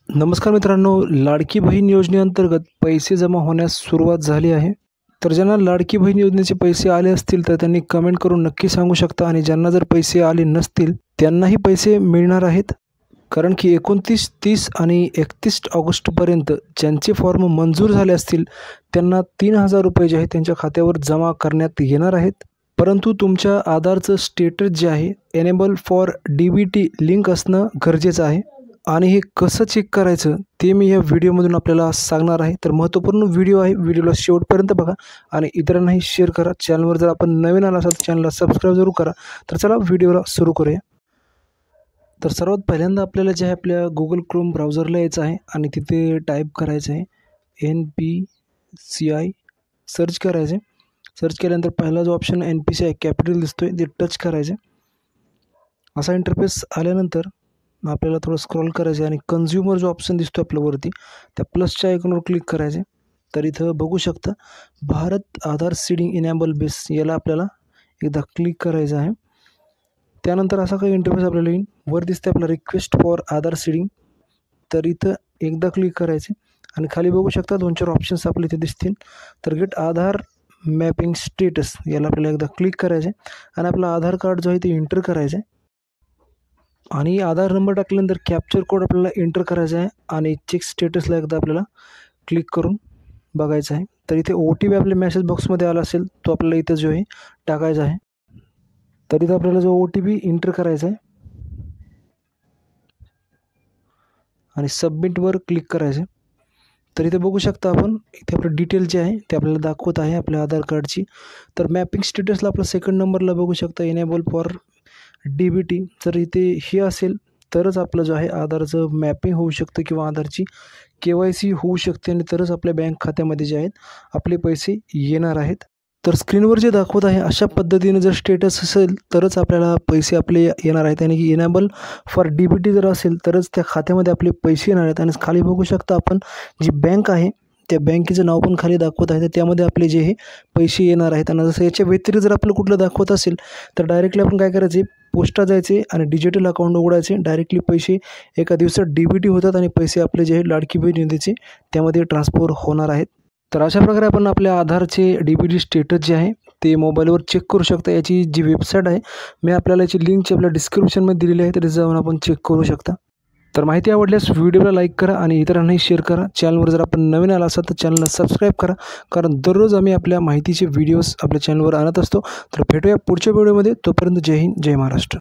नमस्कार मित्रांनो, लाडकी बहीण योजनेअंतर्गत पैसे जमा होण्यास सुरुवात झाली आहे. तर ज्यांना लाडकी बहीण योजनेचे पैसे आले असतील तर त्यांनी कमेंट करून नक्की सांगू शकता आणि ज्यांना जर पैसे आले नसतील त्यांनाही पैसे मिळणार आहेत. कारण की 29, 30 आणि 31 ऑगस्टपर्यंत ज्यांचे फॉर्म मंजूर झाले असतील त्यांना 3,000 रुपये जे आहे त्यांच्या खात्यावर जमा करण्यात येणार आहेत. परंतु तुमच्या आधारचं स्टेटस जे आहे एनेबल फॉर DBT लिंक असणं गरजेचं आहे. आणि हे कसं चेक करायचं ते मी या व्हिडिओमधून आपल्याला सांगणार आहे. तर महत्त्वपूर्ण व्हिडिओ आहे, व्हिडिओला शेवटपर्यंत बघा आणि इतरांनाही शेअर करा. चॅनलवर जर आपण नवीन आला असाल तर चॅनलला सबस्क्राईब जरूर करा. तर चला व्हिडिओला सुरू करूया. तर सर्वात पहिल्यांदा आपल्याला जे आहे आपल्या गुगल क्रोम ब्राउझरला यायचं आहे आणि तिथे टाईप करायचं आहे NPCI, सर्च करायचं आहे. सर्च केल्यानंतर पहिला जो ऑप्शन NPCI कॅपिटल दिसतो आहे ते टच करायचं आहे. असा इंटरफेस आल्यानंतर आपल्याला थोडं स्क्रॉल करायचं आहे आणि कन्झ्युमर जो ऑप्शन दिसतो आपल्यावरती त्या प्लसच्या आयकॉनवर क्लिक करायचे. तर इथं बघू शकता भारत आधार सीडिंग इनेबल बेस, याला आपल्याला एकदा क्लिक करायचं आहे. त्यानंतर असा काही इंटरफेस आपल्याला येईल. वर दिसते आपला रिक्वेस्ट फॉर आधार सीडिंग, तर इथं एकदा क्लिक करायचे आणि खाली बघू शकता 2-4 ऑप्शन्स आपले इथे दिसतील. तर गेट आधार मॅपिंग स्टेटस, याला आपल्याला एकदा क्लिक करायचे आणि आपला आधार कार्ड जो आहे ते एंटर करायचं आहे आणि आधार नंबर टाकल्यानंतर कॅप्चर कोड आपल्याला एंटर करायचा आहे आणि चेक स्टेटसला एकदा आपल्याला क्लिक करून बघायचं आहे. तर इथे OTP आपल्या मेसेज बॉक्समध्ये आला असेल तो आपल्याला इथं जो आहे टाकायचा आहे. तर इथं आपल्याला जो OTP एंटर करायचा आहे आणि सबमिटवर क्लिक करायचं आहे. तर इथे बघू शकता आपण इथे आपलं डिटेल जे आहे ते आपल्याला दाखवत आहे आपल्या आधार कार्डची. तर मॅपिंग स्टेटसला आपला सेकंड नंबरला बघू शकता इनेबल फॉर DBT, जर इथे हे असेल तरच आपलं जो आहे आधारचं मॅपिंग होऊ शकतं किंवा आधारची KYC होऊ शकते आणि तरच आपल्या बँक खात्यामध्ये जे आहेत आपले पैसे येणार आहेत. तर स्क्रीनवर जे दाखवत आहे अशा पद्धतीने जर स्टेटस असेल तरच आपल्याला पैसे आपले येणार आहेत आणि की इनेबल फॉर DBT जर असेल तरच त्या खात्यामध्ये आपले पैसे येणार आहेत. आणि खाली बघू शकता आपण जी बँक आहे त्या बँकेचं नाव पण खाली दाखवत आहे, तर त्यामध्ये आपले जे हे पैसे येणार आहेत. आणि जसं याच्या व्यतिरिक्त जर आपलं कुठलं दाखवत असेल तर डायरेक्टली आपण काय करायचे, पोस्टात जायचे आणि डिजिटल अकाउंट उघडायचे. डायरेक्टली पैसे एका दिवसात DBT होतात आणि पैसे आपले जे आहे लाडकी बहीण योजनेचे त्यामध्ये ट्रान्सफर होणार आहेत. तर अशा प्रकारे आपण आपल्या आधारचे DBT स्टेटस जे आहे ते मोबाईलवर चेक करू शकता. याची जी वेबसाईट आहे मी आपल्याला याची लिंकची आपल्या डिस्क्रिप्शनमध्ये दिलेली आहे, तर जाऊन आपण चेक करू शकता. तर माहिती आवडल्यास व्हिडिओला लाईक करा आणि इतरांनाही शेअर करा. चॅनलवर जर आपण नवीन आला असाल तर चॅनलला सबस्क्राईब करा, कारण दररोज आम्ही आपल्या माहितीचे व्हिडिओज आपल्या चॅनलवर आणत असतो. तर भेटूया पुढच्या व्हिडिओमध्ये. तोपर्यंत जय हिंद, जय महाराष्ट्र.